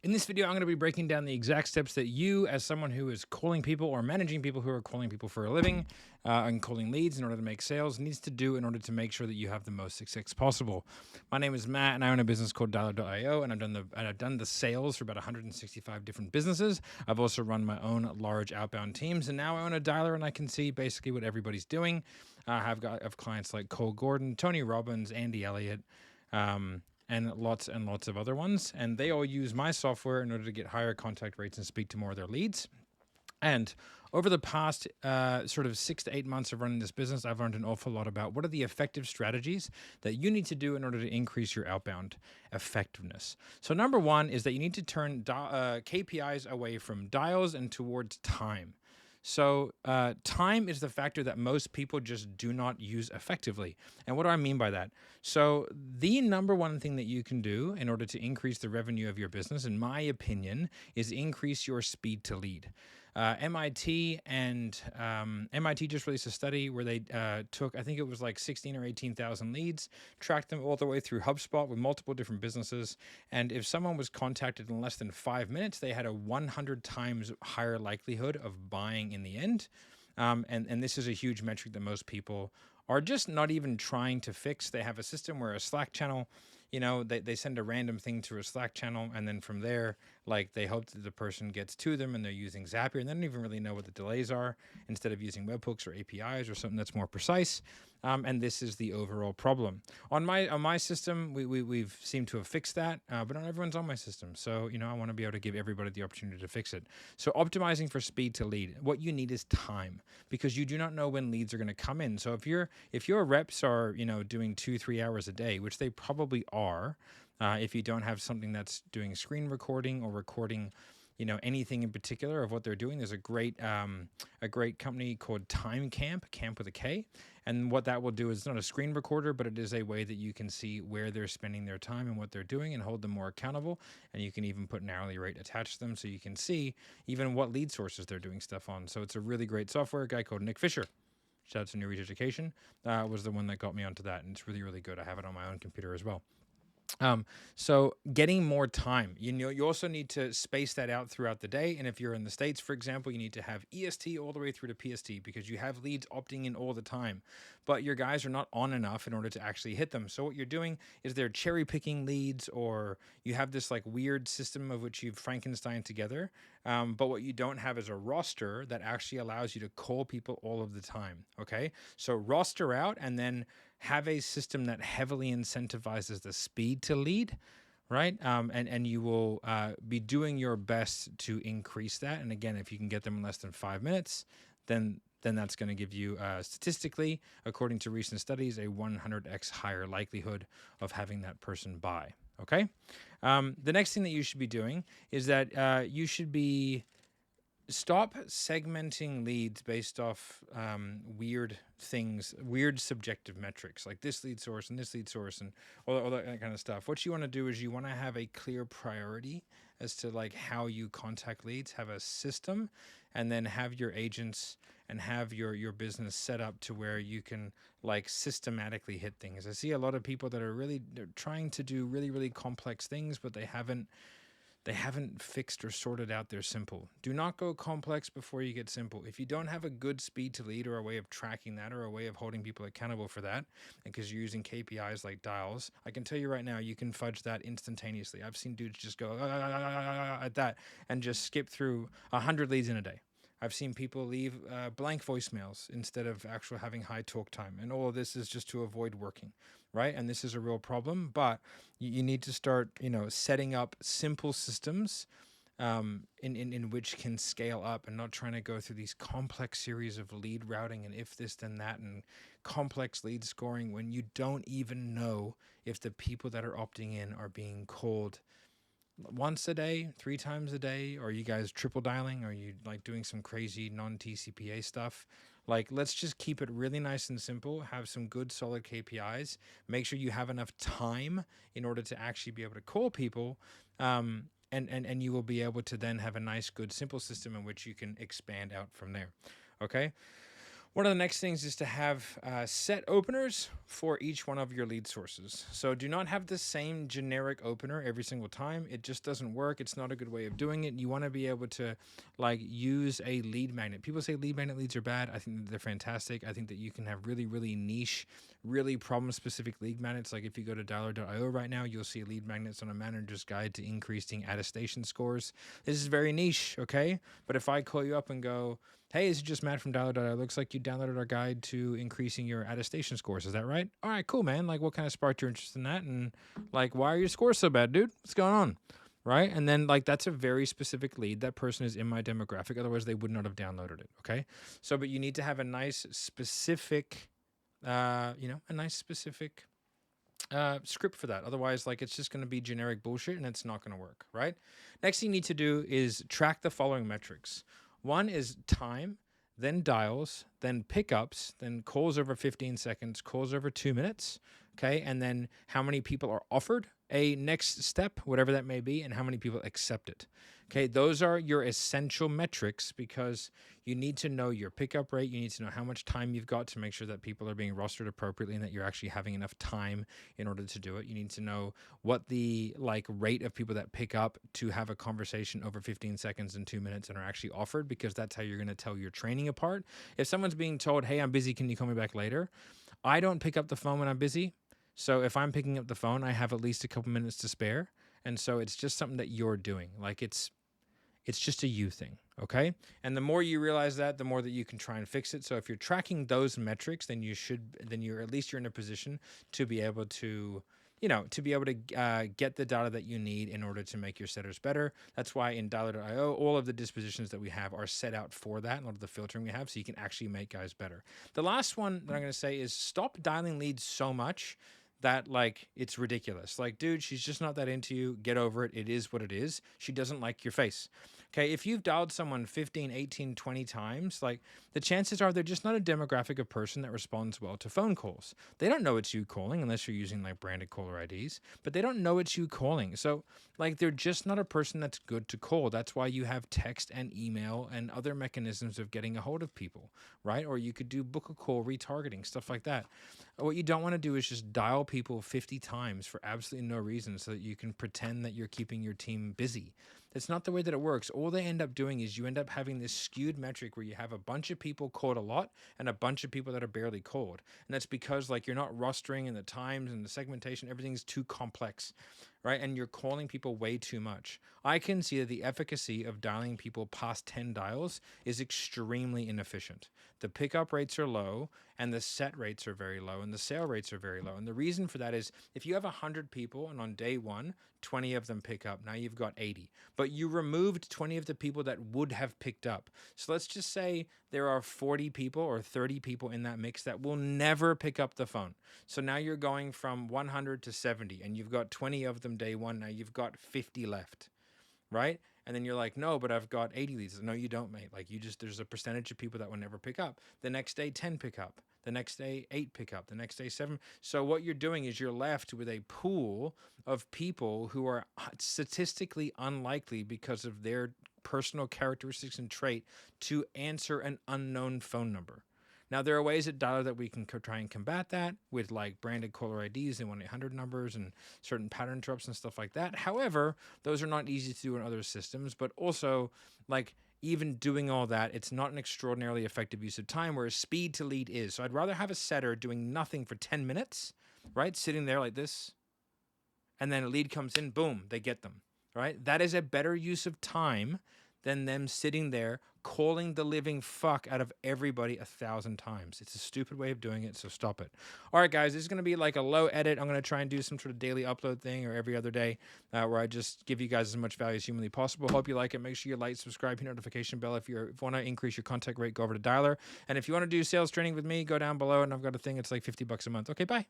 In this video, I'm going to be breaking down the exact steps that you, as someone who is calling people or managing people who are calling people for a living and calling leads in order to make sales, needs to do in order to make sure that you have the most success possible. My name is Matt, and I own a business called Dialer.io, and I've done the sales for about 165 different businesses. I've also run my own large outbound teams, and now I own a dialer, and I can see basically what everybody's doing. I have clients like Cole Gordon, Tony Robbins, Andy Elliott. And lots of other ones. And they all use my software in order to get higher contact rates and speak to more of their leads. And over the past sort of 6 to 8 months of running this business, I've learned an awful lot about what are the effective strategies that you need to do in order to increase your outbound effectiveness. So number one is that you need to turn KPIs away from dials and towards time. So time is the factor that most people just do not use effectively. And what do I mean by that? So the number one thing that you can do in order to increase the revenue of your business, in my opinion, is increase your speed to lead. MIT just released a study where they took, I think it was like 16 or 18,000 leads, tracked them all the way through HubSpot with multiple different businesses. And if someone was contacted in less than 5 minutes, they had a 100 times higher likelihood of buying in the end. And this is a huge metric that most people are just not even trying to fix. They have a system where a Slack channel, they send a random thing to a Slack channel, and then from there, like, they hope that the person gets to them, and they're using Zapier, and they don't even really know what the delays are, instead of using webhooks or APIs or something that's more precise. And this is the overall problem. On my system, we've seemed to have fixed that, but not everyone's on my system. So, I want to be able to give everybody the opportunity to fix it. So optimizing for speed to lead, what you need is time, because you do not know when leads are going to come in. So if your reps are, doing 2-3 hours a day, which they probably are, if you don't have something that's doing screen recording or recording, anything in particular of what they're doing. There's a great company called Camp with a K. And what that will do is not a screen recorder, but it is a way that you can see where they're spending their time and what they're doing and hold them more accountable. And you can even put an hourly rate attached to them so you can see even what lead sources they're doing stuff on. So it's a really great software. A guy called Nick Fisher, shout out to New Reach Education, was the one that got me onto that. And it's really, really good. I have it on my own computer as well. So getting more time, you also need to space that out throughout the day. And if you're in the States, for example, you need to have EST all the way through to PST, because you have leads opting in all the time, but your guys are not on enough in order to actually hit them. So what you're doing is they're cherry picking leads, or you have this like weird system of which you've Frankenstein together. But what you don't have is a roster that actually allows you to call people all of the time. Okay. So roster out, and then have a system that heavily incentivizes the speed to lead, right? And you will be doing your best to increase that. And again, if you can get them in less than 5 minutes, then that's going to give you statistically, according to recent studies, a 100x higher likelihood of having that person buy. Okay. The next thing that you should be doing is that you should be stop segmenting leads based off weird things, weird subjective metrics like this lead source and this lead source and all that kind of stuff. What you want to do is you want to have a clear priority as to like how you contact leads, have a system, and then have your agents and have your business set up to where you can like systematically hit things. I see a lot of people that are they're trying to do really, really complex things, but they haven't fixed or sorted out their simple. Do not go complex before you get simple. If you don't have a good speed to lead or a way of tracking that or a way of holding people accountable for that, and because you're using KPIs like dials, I can tell you right now, you can fudge that instantaneously. I've seen dudes just go at that and just skip through 100 leads in a day. I've seen people leave blank voicemails instead of actually having high talk time. And all of this is just to avoid working, right? And this is a real problem, but you need to start, setting up simple systems in which can scale up, and not trying to go through these complex series of lead routing and if this, then that, and complex lead scoring when you don't even know if the people that are opting in are being called once a day, 3 times a day. Are you guys triple dialing? Are you like doing some crazy non-TCPA stuff? Like, let's just keep it really nice and simple, have some good solid KPIs, make sure you have enough time in order to actually be able to call people. And you will be able to then have a nice, good, simple system in which you can expand out from there. Okay. One of the next things is to have set openers for each one of your lead sources. So do not have the same generic opener every single time. It just doesn't work. It's not a good way of doing it. You want to be able to like use a lead magnet. People say lead magnet leads are bad. I think that they're fantastic. I think that you can have really, really niche, really problem-specific lead magnets. Like if you go to dialer.io right now, you'll see lead magnets on a manager's guide to increasing attestation scores. This is very niche, okay? But if I call you up and go, hey, this is just Matt from Dialer.io. Looks like you downloaded our guide to increasing your attestation scores. Is that right? All right, cool, man. Like, what kind of sparked your interest in that? And, like, why are your scores so bad, dude? What's going on? Right? And then, like, that's a very specific lead. That person is in my demographic. Otherwise, they would not have downloaded it, okay? So, but you need to have a nice specific, a nice specific script for that. Otherwise, like, it's just going to be generic bullshit and it's not going to work, right? Next thing you need to do is track the following metrics. One is time, then dials, then pickups, then calls over 15 seconds, calls over 2 minutes, okay? And then how many people are offered a next step, whatever that may be, and how many people accept it. Okay, those are your essential metrics because you need to know your pickup rate. You need to know how much time you've got to make sure that people are being rostered appropriately and that you're actually having enough time in order to do it. You need to know what the like rate of people that pick up to have a conversation over 15 seconds and 2 minutes and are actually offered, because that's how you're going to tell your training apart. If someone's being told, hey, I'm busy, can you call me back later? I don't pick up the phone when I'm busy. So if I'm picking up the phone, I have at least a couple minutes to spare. And so it's just something that you're doing. Like it's just a you thing, okay? And the more you realize that, the more that you can try and fix it. So if you're tracking those metrics, then you're at least in a position to be able to, get the data that you need in order to make your setters better. That's why in Dialer.io, all of the dispositions that we have are set out for that, and all of the filtering we have, so you can actually make guys better. The last one that I'm going to say is stop dialing leads so much that like it's ridiculous. Like, dude, she's just not that into you. Get over it. It is what it is. She doesn't like your face. Okay, if you've dialed someone 15, 18, 20 times, like the chances are they're just not a demographic of person that responds well to phone calls. They don't know it's you calling unless you're using like branded caller IDs, but they don't know it's you calling. So like they're just not a person that's good to call. That's why you have text and email and other mechanisms of getting a hold of people, right? Or you could do book a call, retargeting, stuff like that. What you don't want to do is just dial people 50 times for absolutely no reason so that you can pretend that you're keeping your team busy. That's not the way that it works. All they end up doing is you end up having this skewed metric where you have a bunch of people called a lot and a bunch of people that are barely called. And that's because like you're not rostering and the times and the segmentation, everything's too complex, right? And you're calling people way too much. I can see that the efficacy of dialing people past 10 dials is extremely inefficient. The pickup rates are low and the set rates are very low and the sale rates are very low. And the reason for that is if you have 100 people and on day one, 20 of them pick up, now you've got 80. But you removed 20 of the people that would have picked up. So let's just say there are 40 people or 30 people in that mix that will never pick up the phone. So now you're going from 100 to 70 and you've got 20 of them day one. Now you've got 50 left, right? And then you're like, no, but I've got 80 leads. No, you don't, mate. Like there's a percentage of people that will never pick up. The next day, 10 pick up. The next day, 8 pick up. The next day, 7. So what you're doing is you're left with a pool of people who are statistically unlikely because of their personal characteristics and trait to answer an unknown phone number. Now, there are ways at Dialer that we can try and combat that with like branded caller IDs and 1-800 numbers and certain pattern interrupts and stuff like that. However, those are not easy to do in other systems, but also like even doing all that, it's not an extraordinarily effective use of time, whereas speed to lead is. So I'd rather have a setter doing nothing for 10 minutes, right? Sitting there like this, and then a lead comes in, boom, they get them, right? That is a better use of time than them sitting there calling the living fuck out of everybody 1,000 times. It's a stupid way of doing it, so stop it. All right, guys, this is going to be like a low edit. I'm going to try and do some sort of daily upload thing or every other day where I just give you guys as much value as humanly possible. Hope you like it. Make sure you like, subscribe, hit notification bell. If you want to increase your contact rate, go over to Dialer. And if you want to do sales training with me, go down below, and I've got a thing. It's like $50 a month. Okay, bye.